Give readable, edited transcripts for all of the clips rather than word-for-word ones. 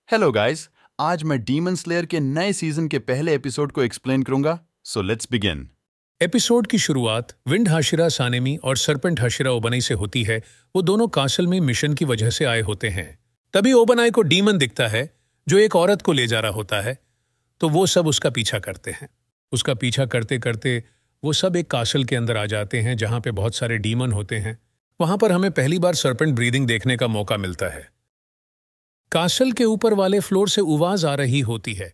Hello guys, आज मैं demon slayer के नए सीजन के पहले एपिसोड को एक्सप्लेन करूंगा, सो लेट्स बिगिन। एपिसोड की शुरुआत विंड हाशिरा सानेमी और सरपेंट हाशिरा ओबनई से होती है। वो दोनों कासल में मिशन की वजह से आए होते हैं। तभी ओबनई को डीमन दिखता है जो एक औरत को ले जा रहा होता है, तो वो सब उसका पीछा करते हैं। उसका पीछा करते करते वो सब एक कासल के अंदर आ जाते हैं जहां पे बहुत सारे डीमन होते हैं। वहां पर हमें पहली बार सरपेंट ब्रीदिंग देखने का मौका मिलता है। कासल के ऊपर वाले फ्लोर से आवाज आ रही होती है,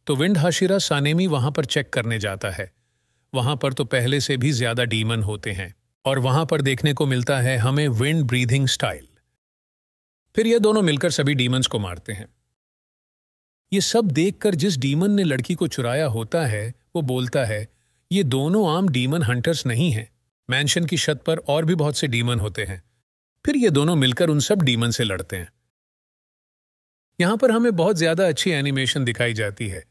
तो विंड हाशिरा सानेमी वहां पर चेक करने जाता है। वहां पर तो पहले से भी ज्यादा डीमन होते हैं और वहां पर देखने को मिलता है हमें विंड ब्रीथिंग स्टाइल। फिर ये दोनों मिलकर सभी डीमंस को मारते हैं। ये सब देखकर जिस डीमन ने लड़की को चुराया होता है वो बोलता है, ये दोनों आम डीमन हंटर्स नहीं हैं। मैंशन की छत पर और भी बहुत से डीमन होते हैं। फिर ये दोनों मिलकर उन सब डीमन से लड़ते हैं। यहां पर हमें बहुत ज्यादा अच्छी एनिमेशन दिखाई जाती है।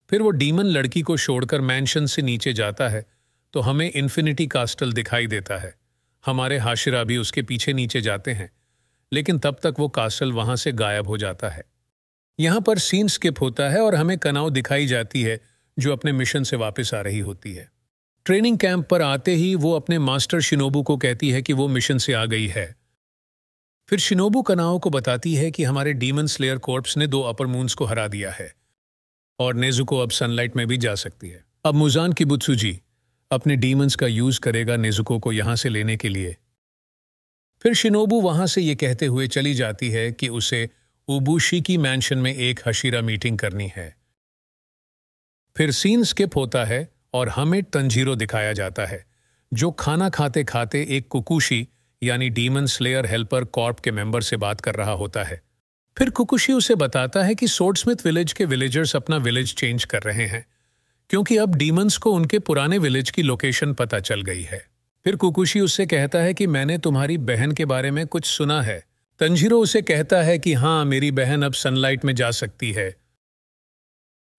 फिर वो डीमन लड़की को छोड़कर मैंशन से नीचे जाता है, तो हमें इन्फिनिटी कास्टल दिखाई देता है। हमारे हाशिरा भी उसके पीछे नीचे जाते हैं, लेकिन तब तक वो कास्टल वहां से गायब हो जाता है। यहां पर सीन स्किप होता है और हमें कनाव दिखाई जाती है जो अपने मिशन से वापस आ रही होती है। ट्रेनिंग कैंप पर आते ही वो अपने मास्टर शिनोबू को कहती है कि वो मिशन से आ गई है। फिर शिनोबू कनाव को बताती है कि हमारे डीमन स्लेयर कॉर्प्स ने 2 अपर मून्स को हरा दिया है और नेजुको अब सनलाइट में भी जा सकती है। अब मुजान किबुत्सुजी अपने डीमंस का यूज करेगा नेजुको को यहां से लेने के लिए। फिर शिनोबू वहां से ये कहते हुए चली जाती है कि उसे उबुशिकी मैंशन में एक हशीरा मीटिंग करनी है। फिर सीन स्किप होता है और हमें तंजीरो दिखाया जाता है जो खाना खाते खाते एक कुकुशी यानी डीमन स्लेयर हेल्पर कॉर्प के मेंबर से बात कर रहा होता है। फिर कुकुशी उसे बताता है कि सोर्डस्मिथ विलेज के विलेजर्स अपना विलेज चेंज कर रहे हैं क्योंकि अब डीमंस को उनके पुराने विलेज की लोकेशन पता चल गई है। फिर कुकुशी उससे कहता है कि मैंने तुम्हारी बहन के बारे में कुछ सुना है। तंजीरो उसे कहता है कि हाँ, मेरी बहन अब सनलाइट में जा सकती है।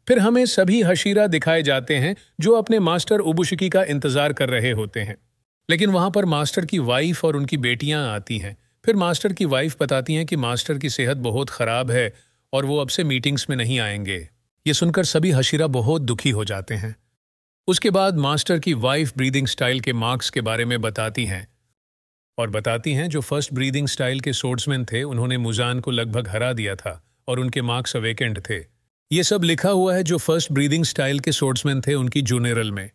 फिर हमें सभी हशीरा दिखाए जाते हैं जो अपने मास्टर उबुशिकी का इंतजार कर रहे होते हैं, लेकिन वहां पर मास्टर की वाइफ और उनकी बेटियां आती हैं। फिर मास्टर की वाइफ बताती हैं कि मास्टर की सेहत बहुत खराब है और वो अब से मीटिंग्स में नहीं आएंगे। ये सुनकर सभी हशीरा बहुत दुखी हो जाते हैं। उसके बाद मास्टर की वाइफ ब्रीदिंग स्टाइल के मार्क्स के बारे में बताती हैं और बताती हैं जो फर्स्ट ब्रीदिंग स्टाइल के सोर्ड्समैन थे उन्होंने मुजान को लगभग हरा दिया था और उनके मार्क्स अवेकेंड थे। ये सब लिखा हुआ है जो फर्स्ट ब्रीदिंग स्टाइल के सोर्ड्समैन थे उनकी जूनियरल में।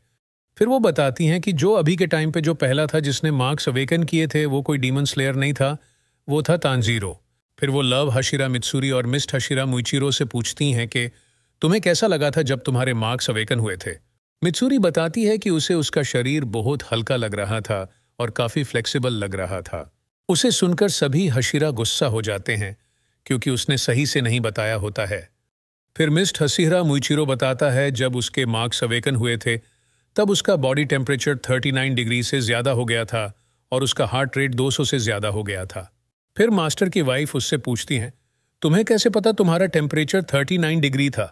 फिर वो बताती हैं कि जो अभी के टाइम पे जो पहला था जिसने मार्क्स अवेकन किए थे वो कोई डीमन स्लेयर नहीं था, वो था तांजीरो। फिर वो लव हशीरा मित्सुरी और मिस्ट हशीरा मुइचिरो से पूछती हैं कि तुम्हें कैसा लगा था जब तुम्हारे मार्क्स अवेकन हुए थे। मित्सुरी बताती है कि उसे उसका शरीर बहुत हल्का लग रहा था और काफी फ्लेक्सिबल लग रहा था। उसे सुनकर सभी हशीरा गुस्सा हो जाते हैं क्योंकि उसने सही से नहीं बताया होता है। फिर मिस्ट हशीरा मुइचिरो बताता है जब उसके मार्क्स अवेकन हुए थे तब उसका बॉडी टेम्परेचर 39 डिग्री से ज्यादा हो गया था और उसका हार्ट रेट 200 से ज्यादा हो गया था। फिर मास्टर की वाइफ उससे पूछती हैं, तुम्हें कैसे पता तुम्हारा टेम्परेचर 39 डिग्री था।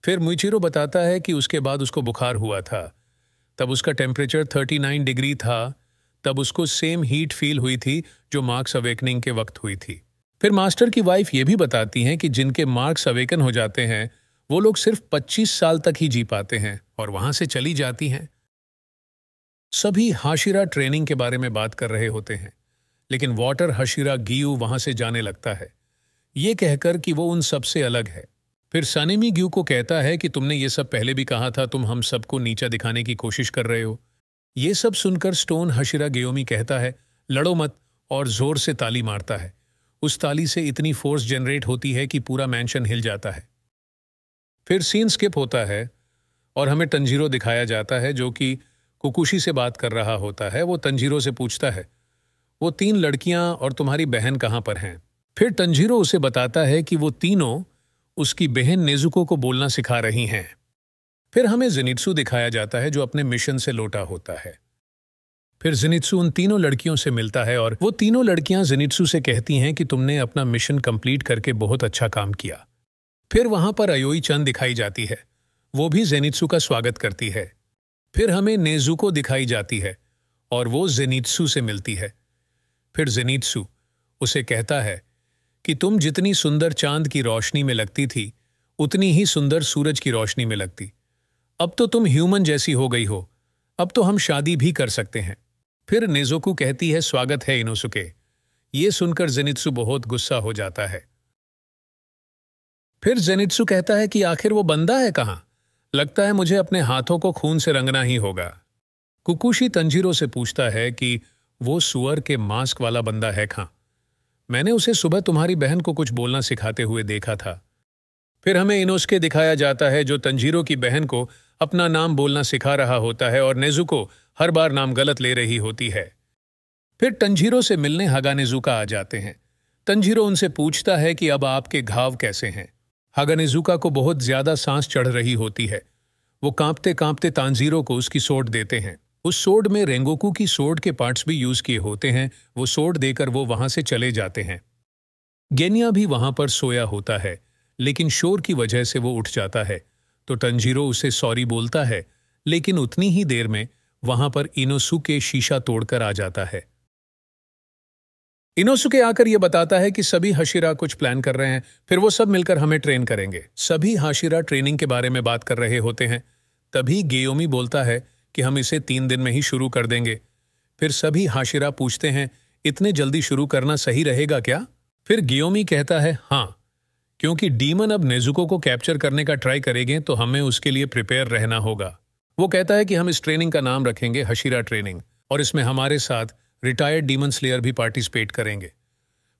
फिर मुइचिरो बताता है कि उसके बाद उसको बुखार हुआ था, तब उसका टेम्परेचर 39 डिग्री था, तब उसको सेम हीट फील हुई थी जो मार्क्स अवेकनिंग के वक्त हुई थी। फिर मास्टर की वाइफ ये भी बताती हैं कि जिनके मार्क्स अवेकन हो जाते हैं वो लोग सिर्फ 25 साल तक ही जी पाते हैं और वहां से चली जाती हैं। सभी हाशिरा ट्रेनिंग के बारे में बात कर रहे होते हैं, लेकिन वाटर हशीरा गियू वहां से जाने लगता है ये कहकर कि वो उन सब से अलग है। फिर सानेमी गियू को कहता है कि तुमने ये सब पहले भी कहा था, तुम हम सबको नीचा दिखाने की कोशिश कर रहे हो। ये सब सुनकर स्टोन हशीरा गेयोमी कहता है लड़ो मत और जोर से ताली मारता है। उस ताली से इतनी फोर्स जनरेट होती है कि पूरा मैंशन हिल जाता है। फिर सीन स्किप होता है और हमें तंजीरो दिखाया जाता है जो कि कुकुशी से बात कर रहा होता है। वो तंजीरो से पूछता है वो 3 लड़कियां और तुम्हारी बहन कहां पर हैं। फिर तंजीरो उसे बताता है कि वो तीनों उसकी बहन नेजुको को बोलना सिखा रही हैं। फिर हमें जिनित्सु दिखाया जाता है जो अपने मिशन से लौटा होता है। फिर जिनित्सु उन तीनों लड़कियों से मिलता है और वो तीनों लड़कियां जिनित्सु से कहती हैं कि तुमने अपना मिशन कंप्लीट करके बहुत अच्छा काम किया। फिर वहां पर अयोई चंद दिखाई जाती है, वो भी जेनित्सु का स्वागत करती है। फिर हमें नेजुको दिखाई जाती है और वो जेनित्सु से मिलती है। फिर जेनित्सु उसे कहता है कि तुम जितनी सुंदर चांद की रोशनी में लगती थी उतनी ही सुंदर सूरज की रोशनी में लगती। अब तो तुम ह्यूमन जैसी हो गई हो, अब तो हम शादी भी कर सकते हैं। फिर नेज़ोको कहती है, स्वागत है इनोसुके। ये सुनकर जेनित्सु बहुत गुस्सा हो जाता है। फिर जेनित्सु कहता है कि आखिर वो बंदा है कहाँ? लगता है मुझे अपने हाथों को खून से रंगना ही होगा। कुकुशी तंजीरो से पूछता है कि वो सुअर के मास्क वाला बंदा है कहाँ? मैंने उसे सुबह तुम्हारी बहन को कुछ बोलना सिखाते हुए देखा था। फिर हमें इनोसुके दिखाया जाता है जो तंजीरो की बहन को अपना नाम बोलना सिखा रहा होता है और नेज़ुको हर बार नाम गलत ले रही होती है। फिर तंजीरो से मिलने हागानेजुका आ जाते हैं। तंजीरो उनसे पूछता है कि अब आपके घाव कैसे हैं। हागानेजुका को बहुत ज्यादा सांस चढ़ रही होती है। वो कांपते कांपते तांजीरो को उसकी सोड देते हैं। उस सोड में रेंगोकू की सोड के पार्ट्स भी यूज किए होते हैं। वो सोड देकर वो वहां से चले जाते हैं। गेनिया भी वहां पर सोया होता है, लेकिन शोर की वजह से वो उठ जाता है तो तंजीरो उसे सॉरी बोलता है, लेकिन उतनी ही देर में वहां पर इनोसुके शीशा तोड़कर आ जाता है। इनोसुके आकर यह बताता है कि सभी हाशिरा कुछ प्लान कर रहे हैं, फिर वो सब मिलकर हमें ट्रेन करेंगे। सभी हाशिरा ट्रेनिंग के बारे में बात कर रहे होते हैं। तभी गेयोमी बोलता है कि हम इसे 3 दिन में ही शुरू कर देंगे। फिर सभी हाशिरा पूछते हैं, इतने जल्दी शुरू करना सही रहेगा क्या? फिर गेयोमी कहता है, हाँ, क्योंकि डीमन अब नेज़ुको को कैप्चर करने का ट्राई करेंगे तो हमें उसके लिए प्रिपेयर रहना होगा। वो कहता है कि हम इस ट्रेनिंग का नाम रखेंगे हाशिरा ट्रेनिंग, और इसमें हमारे साथ रिटायर्ड डीमन स्लेयर भी पार्टिसिपेट करेंगे।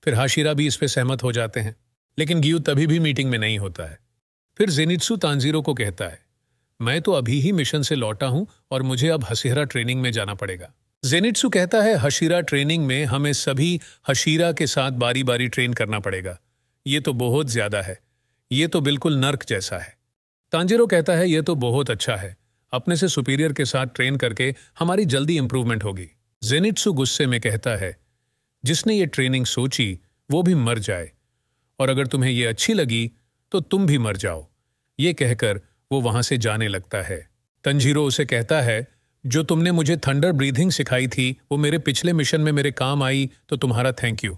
फिर हाशिरा भी इस पे सहमत हो जाते हैं, लेकिन गियू तभी भी मीटिंग में नहीं होता है। फिर जेनित्सु तांजीरो को कहता है, मैं तो अभी ही मिशन से लौटा हूं और मुझे अब हाशिरा ट्रेनिंग में जाना पड़ेगा। जेनित्सु कहता है, हाशिरा ट्रेनिंग में हमें सभी हाशिरा के साथ बारी बारी ट्रेन करना पड़ेगा। ये तो बहुत ज्यादा है, ये तो बिल्कुल नर्क जैसा है। तांजीरो कहता है, ये तो बहुत अच्छा है, अपने से सुपीरियर के साथ ट्रेन करके हमारी जल्दी इंप्रूवमेंट होगी। जेनित्सु गुस्से में कहता है, जिसने ये ट्रेनिंग सोची वो भी मर जाए, और अगर तुम्हें ये अच्छी लगी तो तुम भी मर जाओ। ये कहकर वो वहां से जाने लगता है। तंजीरो उसे कहता है, जो तुमने मुझे थंडर ब्रीथिंग सिखाई थी वो मेरे पिछले मिशन में मेरे काम आई, तो तुम्हारा थैंक यू।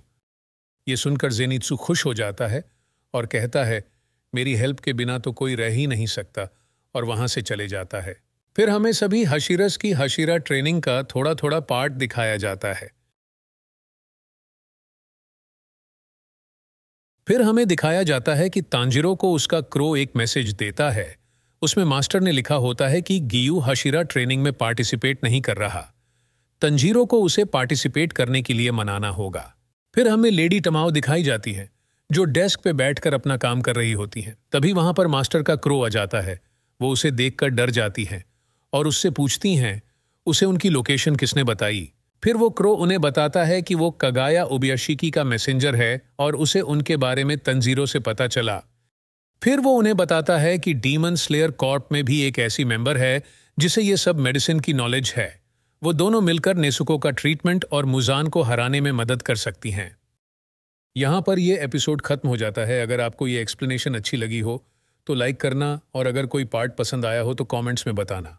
ये सुनकर जेनित्सु खुश हो जाता है और कहता है, मेरी हेल्प के बिना तो कोई रह ही नहीं सकता, और वहां से चले जाता है। फिर हमें सभी हाशिरस की हाशिरा ट्रेनिंग का थोड़ा थोड़ा पार्ट दिखाया जाता है। फिर हमें दिखाया जाता है कि तांजीरो को उसका क्रो एक मैसेज देता है। उसमें मास्टर ने लिखा होता है कि गियू हाशिरा ट्रेनिंग में पार्टिसिपेट नहीं कर रहा। तंजीरो को उसे पार्टिसिपेट करने के लिए मनाना होगा। फिर हमें लेडी टमाओ दिखाई जाती है, जो डेस्क पे बैठकर अपना काम कर रही होती हैं। तभी वहां पर मास्टर का क्रो आ जाता है। वो उसे देखकर डर जाती हैं और उससे पूछती हैं, उसे उनकी लोकेशन किसने बताई। फिर वो क्रो उन्हें बताता है कि वो कगाया ओबियाशिकी का मैसेंजर है और उसे उनके बारे में तंजीरो से पता चला। फिर वो उन्हें बताता है कि डीमन स्लेयर कॉर्प में भी एक ऐसी मेंबर है जिसे ये सब मेडिसिन की नॉलेज है। वो दोनों मिलकर नेसुको का ट्रीटमेंट और मुजान को हराने में मदद कर सकती हैं। यहाँ पर ये एपिसोड खत्म हो जाता है। अगर आपको ये एक्सप्लेनेशन अच्छी लगी हो तो लाइक करना, और अगर कोई पार्ट पसंद आया हो तो कमेंट्स में बताना।